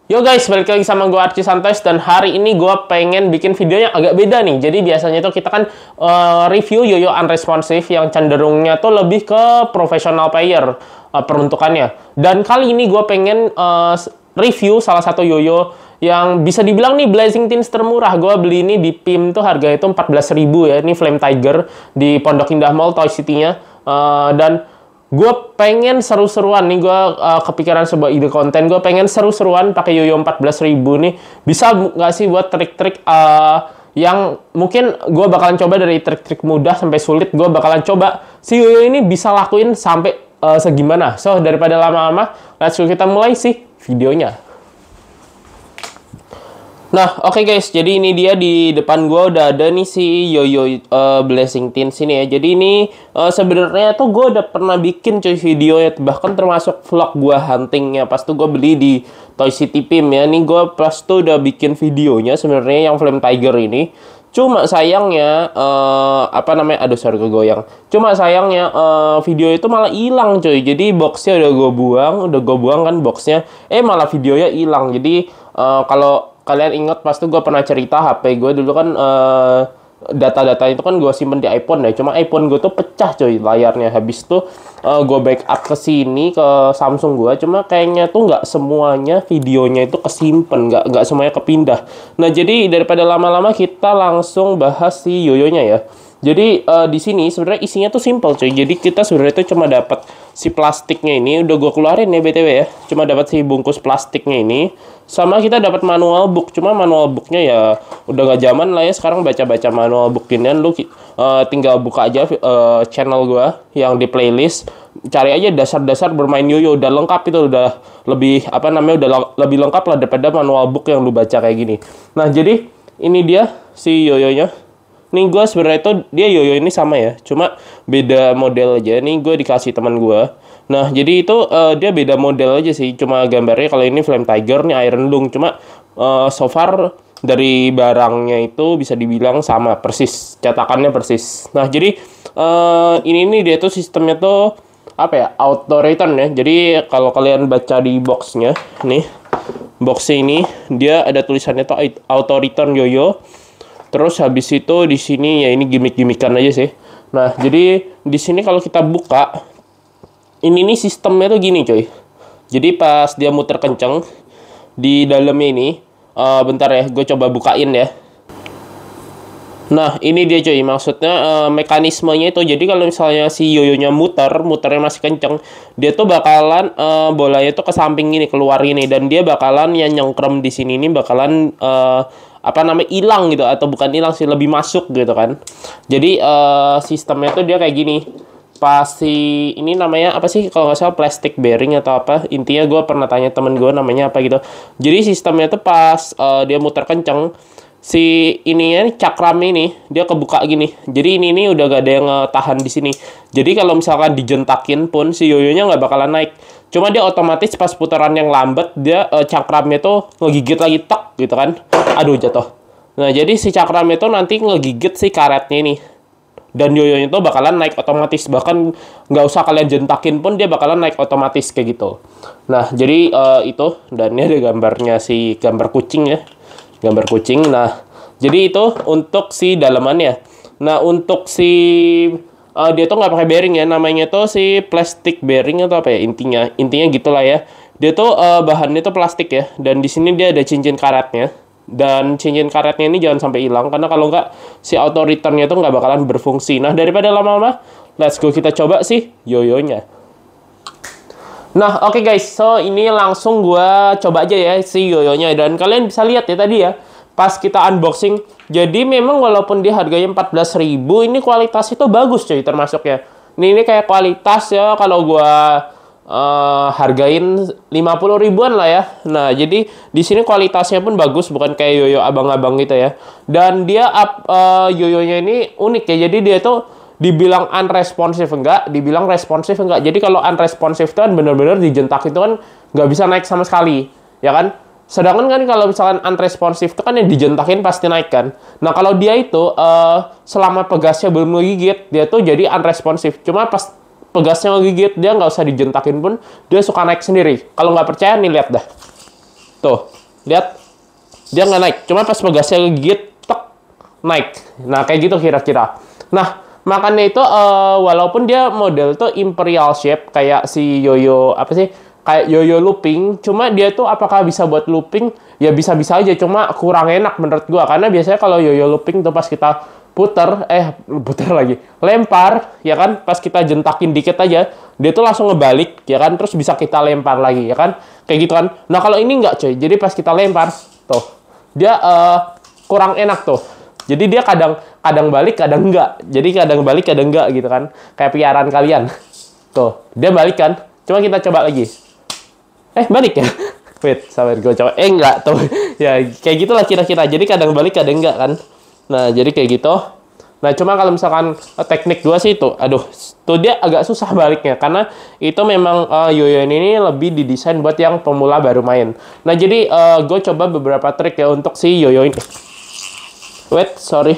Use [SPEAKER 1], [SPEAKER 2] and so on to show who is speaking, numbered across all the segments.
[SPEAKER 1] Yo guys, balik lagi sama gue Archie Santosh dan hari ini gue pengen bikin videonya agak beda nih. Jadi biasanya tuh kita kan review yoyo unresponsive yang cenderungnya tuh lebih ke professional player peruntukannya. Dan kali ini gue pengen review salah satu yoyo yang bisa dibilang nih Blazing Teens termurah. Gue beli ini di PIM tuh harganya itu 14.000 ya. Ini Flame Tiger di Pondok Indah Mall, Toy City-nya. Dan gue pengen seru-seruan nih, gue kepikiran sebuah ide konten. Gue pengen seru-seruan pakai yoyo 14.000 nih. Bisa nggak sih buat trik-trik yang mungkin gue bakalan coba dari trik-trik mudah sampai sulit. Gue bakalan coba si yoyo ini bisa lakuin sampai segimana. So, daripada lama-lama, let's go kita mulai sih videonya. Nah, oke guys, jadi ini dia di depan gue udah ada nih si yoyo Blazing Teens ini ya. Jadi ini sebenarnya tuh gue udah pernah bikin cuy videonya, bahkan termasuk vlog gue huntingnya. Pas tuh gue beli di Toy City PIM ya. Nih gue pas tuh udah bikin videonya sebenarnya yang Flame Tiger ini. Cuma sayangnya aduh sorry kegoyang. Cuma sayangnya video itu malah hilang cuy. Jadi boxnya udah gue buang kan boxnya. Malah videonya hilang. Jadi kalau kalian ingat pas tuh gue pernah cerita HP gue dulu kan data-data itu kan gue simpen di iPhone ya. Cuma iPhone gue tuh pecah coy layarnya. Habis tuh gue backup ke sini ke Samsung gue. Cuma kayaknya tuh nggak semuanya videonya itu kesimpan, nggak semuanya kepindah. Nah jadi daripada lama-lama kita langsung bahas si yoyonya ya. Jadi di sini sebenarnya isinya tuh simple cuy. Jadi kita sebenarnya itu cuma dapat si plastiknya ini, udah gue keluarin ya BTW ya. Cuma dapat si bungkus plastiknya ini. Sama kita dapat manual book. Cuma manual booknya ya udah gak zaman lah ya sekarang baca-baca manual book ginian. Lu tinggal buka aja channel gue yang di playlist. Cari aja dasar-dasar bermain yoyo, udah lengkap itu, udah lebih udah lebih lengkap lah daripada manual book yang lu baca kayak gini. Nah jadi ini dia si yoyonya. Nih gue sebenarnya itu dia yoyo ini sama ya, cuma beda model aja. Nih gue dikasih teman gue. Nah jadi itu dia beda model aja sih, cuma gambarnya kalau ini Flame Tiger, nih Iron Lung. Cuma so far dari barangnya itu bisa dibilang sama persis, cetakannya persis. Nah jadi ini nih dia tuh sistemnya tuh apa ya, auto return ya. Jadi kalau kalian baca di boxnya nih, boxnya ini dia ada tulisannya tuh auto return yoyo. Terus habis itu di sini ya ini gimmick-gimmickan aja sih. Nah, jadi di sini kalau kita buka ini nih sistemnya tuh gini, coy. Jadi pas dia muter kenceng di dalamnya ini, bentar ya, gue coba bukain ya. Nah, ini dia coy, maksudnya mekanismenya itu. Jadi kalau misalnya si yoyonya muternya masih kenceng, dia tuh bakalan bolanya tuh ke samping ini, keluar ini, dan dia bakalan yang nyengkrem di sini ini bakalan hilang gitu, atau bukan hilang sih, lebih masuk gitu kan. Jadi sistemnya tuh dia kayak gini. Pas si ini namanya apa sih kalau nggak salah, plastic bearing atau apa, intinya gue pernah tanya temen gue namanya apa gitu. Jadi sistemnya tuh pas dia muter kenceng, si ininya cakram ini dia kebuka gini. Jadi ini udah gak ada yang tahan di sini. Jadi kalau misalkan dijentakin pun si yoyonya nggak bakalan naik. Cuma dia otomatis pas putaran yang lambat dia cakramnya tuh ngegigit lagi tek gitu kan. Aduh jatuh. Nah jadi si cakramnya tuh nanti ngegigit si karetnya ini. Dan yoyonya tuh bakalan naik otomatis. Bahkan nggak usah kalian jentakin pun dia bakalan naik otomatis kayak gitu. Nah jadi itu, dan ini ada gambarnya, si gambar kucing ya. Gambar kucing. Nah, jadi itu untuk si dalamannya. Nah, untuk si dia tuh nggak pakai bearing ya, namanya tuh si plastic bearing atau apa ya, intinya gitulah ya. Dia tuh bahannya tuh plastik ya, dan di sini dia ada cincin karetnya. Dan cincin karetnya ini jangan sampai hilang, karena kalau nggak si auto return-nya tuh nggak bakalan berfungsi. Nah, daripada lama-lama, let's go kita coba sih yoyonya. Nah, oke guys, so ini langsung gue coba aja ya si yoyonya. Dan kalian bisa lihat ya tadi ya, pas kita unboxing. Jadi memang walaupun dia harganya 14.000, ini kualitas itu bagus cuy termasuk ya. Ini kayak kualitas ya, kalau gue hargain 50 ribuan lah ya. Nah, jadi di sini kualitasnya pun bagus, bukan kayak yoyo abang-abang gitu ya. Dan dia yoyonya ini unik ya, jadi dia tuh dibilang unresponsive enggak, dibilang responsif enggak. Jadi kalau unresponsive itu kan bener-bener dijentak itu kan nggak bisa naik sama sekali, ya kan? Sedangkan kan kalau misalkan unresponsive itu kan yang dijentakin pasti naik kan. Nah kalau dia itu selama pegasnya belum ngegigit, dia tuh jadi unresponsive. Cuma pas pegasnya ngegigit, dia nggak usah dijentakin pun dia suka naik sendiri. Kalau nggak percaya nih lihat dah. Tuh, lihat. Dia nggak naik. Cuma pas pegasnya gigit, tek, naik. Nah, kayak gitu kira-kira. Nah, makanya itu walaupun dia model tuh imperial shape kayak si yoyo apa sih? Kayak yoyo looping, cuma dia tuh apakah bisa buat looping? Ya bisa-bisa aja, cuma kurang enak menurut gua karena biasanya kalau yoyo looping tuh pas kita puter lagi, lempar, ya kan? Pas kita jentakin dikit aja, dia tuh langsung ngebalik, ya kan? Terus bisa kita lempar lagi, ya kan? Kayak gitu kan? Nah, kalau ini nggak, coy. Jadi pas kita lempar, tuh, dia kurang enak tuh. Jadi dia kadang balik, kadang enggak. Jadi kadang balik, kadang enggak gitu kan. Kayak piaraan kalian. Tuh, dia balik kan. Cuma kita coba lagi. Balik ya? Wait, sabar gue coba. Enggak tuh. Ya, kayak gitulah kira-kira. Jadi kadang balik, kadang enggak kan. Nah, jadi kayak gitu. Nah, cuma kalau misalkan teknik gue sih itu, aduh, tuh dia agak susah baliknya. Karena itu memang yoyo ini lebih didesain buat yang pemula baru main. Nah, jadi gue coba beberapa trik ya untuk si yoyo ini. Wait, sorry.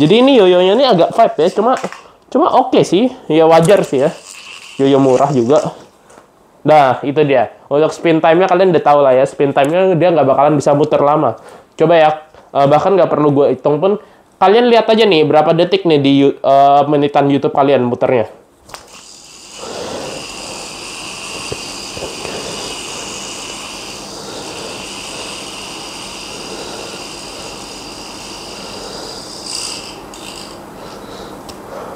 [SPEAKER 1] Jadi ini yoyonya ini agak vibe ya, cuma oke sih, ya wajar sih ya. Yoyo murah juga. Nah, itu dia. Untuk spin time-nya kalian udah tahu lah ya, spin time-nya dia nggak bakalan bisa muter lama. Coba ya, bahkan nggak perlu gue hitung pun, kalian lihat aja nih berapa detik nih di menitan YouTube kalian muternya.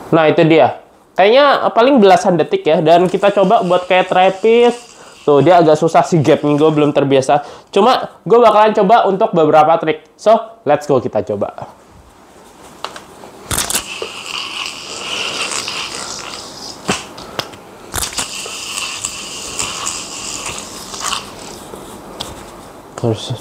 [SPEAKER 1] Nah, itu dia. Kayaknya paling belasan detik ya. Dan kita coba buat kayak trapeze. Tuh, dia agak susah sih gapnya. Gue belum terbiasa. Cuma, gue bakalan coba untuk beberapa trik. So, let's go kita coba. Terus.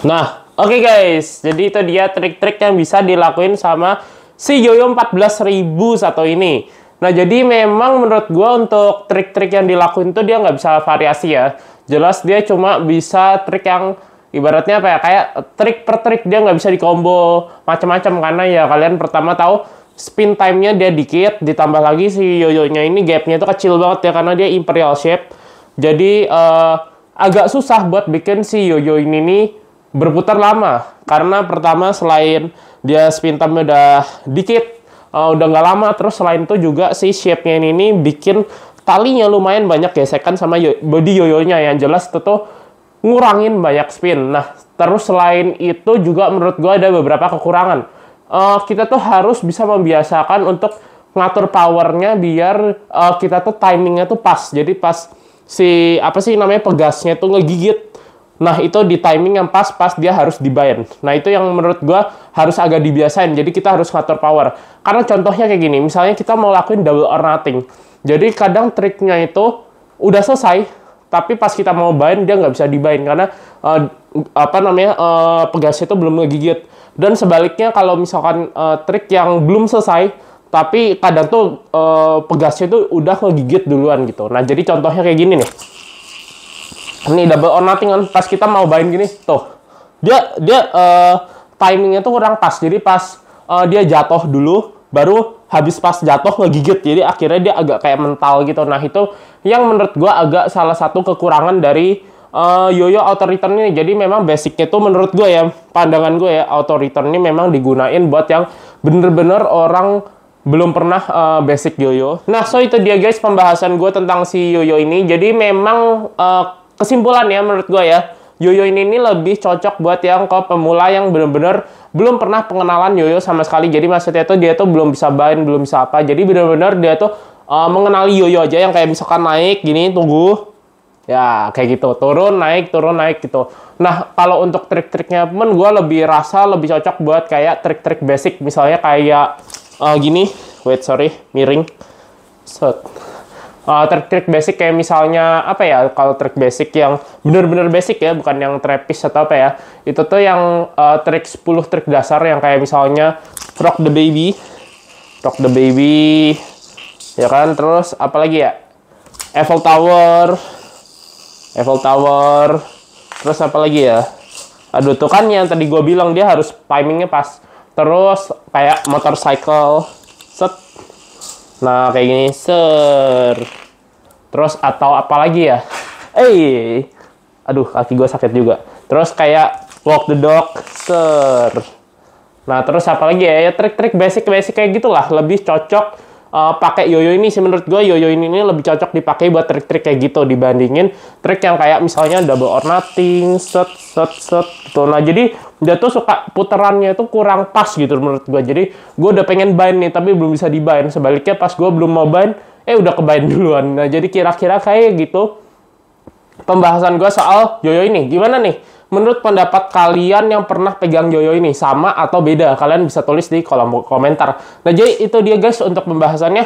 [SPEAKER 1] Nah, oke guys. Jadi itu dia trik-trik yang bisa dilakuin sama si Yoyo 14.000 satu ini. Nah, jadi memang menurut gue untuk trik-trik yang dilakuin tuh dia nggak bisa variasi ya. Jelas dia cuma bisa trik yang ibaratnya apa ya, kayak trik per trik, dia nggak bisa dikombo macam-macam karena ya kalian pertama tahu spin time-nya dia dikit, ditambah lagi si yoyonya ini gap-nya itu kecil banget ya karena dia imperial shape. Jadi agak susah buat bikin si yoyo ini nih berputar lama karena pertama selain dia spin time udah dikit, udah nggak lama, terus selain itu juga si shape-nya ini bikin talinya lumayan banyak gesekan sama body yoyonya, yang jelas itu tuh ngurangin banyak spin. Nah, terus selain itu juga menurut gue ada beberapa kekurangan. Kita tuh harus bisa membiasakan untuk ngatur powernya biar kita tuh timingnya tuh pas. Jadi pas si apa sih namanya pegasnya tuh ngegigit, nah itu di timing yang pas dia harus dibind. Nah itu yang menurut gue harus agak dibiasain. Jadi kita harus ngatur power. Karena contohnya kayak gini, misalnya kita mau lakuin double or nothing. Jadi kadang triknya itu udah selesai, tapi pas kita mau bind dia nggak bisa dibind karena pegasnya itu belum ngegigit. Dan sebaliknya kalau misalkan trik yang belum selesai, tapi kadang tuh pegasnya itu udah ngegigit duluan gitu. Nah jadi contohnya kayak gini nih. Ini double or nothing kan, pas kita mau bind gini, tuh dia timingnya tuh kurang pas. Jadi pas dia jatuh dulu, baru habis pas jatuh ngegigit. Jadi akhirnya dia agak kayak mental gitu. Nah itu yang menurut gue agak salah satu kekurangan dari yoyo auto return ini. Jadi memang basicnya tuh menurut gue ya, pandangan gue ya, auto return ini memang digunain buat yang bener-bener orang belum pernah basic yoyo. Nah so itu dia guys pembahasan gue tentang si yoyo ini. Jadi memang kesimpulan ya menurut gue ya, yoyo ini lebih cocok buat yang ke pemula yang bener-bener belum pernah pengenalan yoyo sama sekali. Jadi maksudnya tuh dia tuh belum bisa bind, belum bisa apa. Jadi bener-bener dia tuh mengenali yoyo aja yang kayak misalkan naik gini, tunggu. Ya kayak gitu, turun naik gitu. Nah kalau untuk trik-triknya pun gue lebih cocok buat kayak trik-trik basic. Misalnya kayak gini, wait sorry, miring. Set. trik-trik basic kayak misalnya apa ya, kalau trik basic yang bener-bener basic ya, bukan yang trapeze atau apa ya, itu tuh yang trik 10 trik dasar yang kayak misalnya rock the baby ya kan, terus apa lagi ya, Eiffel Tower, terus apa lagi ya, aduh tuh kan yang tadi gue bilang dia harus timingnya pas, terus kayak motorcycle set. Nah, kayak gini, terus atau apa lagi ya? Aduh, kaki gue sakit juga. Terus kayak walk the dog, Nah, terus apa lagi ya? Ya trik-trik basic-basic kayak gitulah. Lebih cocok pakai yoyo ini sih, menurut gue yoyo ini lebih cocok dipakai buat trik-trik kayak gitu dibandingin trik yang kayak misalnya double or nothing, set gitu. Nah, jadi dia tuh suka puterannya tuh kurang pas gitu menurut gue. Jadi gue udah pengen bind nih tapi belum bisa dibind. Sebaliknya pas gue belum mau bind, udah kebind duluan. Nah, jadi kira-kira kayak gitu pembahasan gue soal yoyo ini. Gimana nih? Menurut pendapat kalian yang pernah pegang yoyo ini, sama atau beda? Kalian bisa tulis di kolom komentar. Nah, jadi itu dia guys untuk pembahasannya.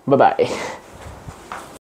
[SPEAKER 1] Bye-bye.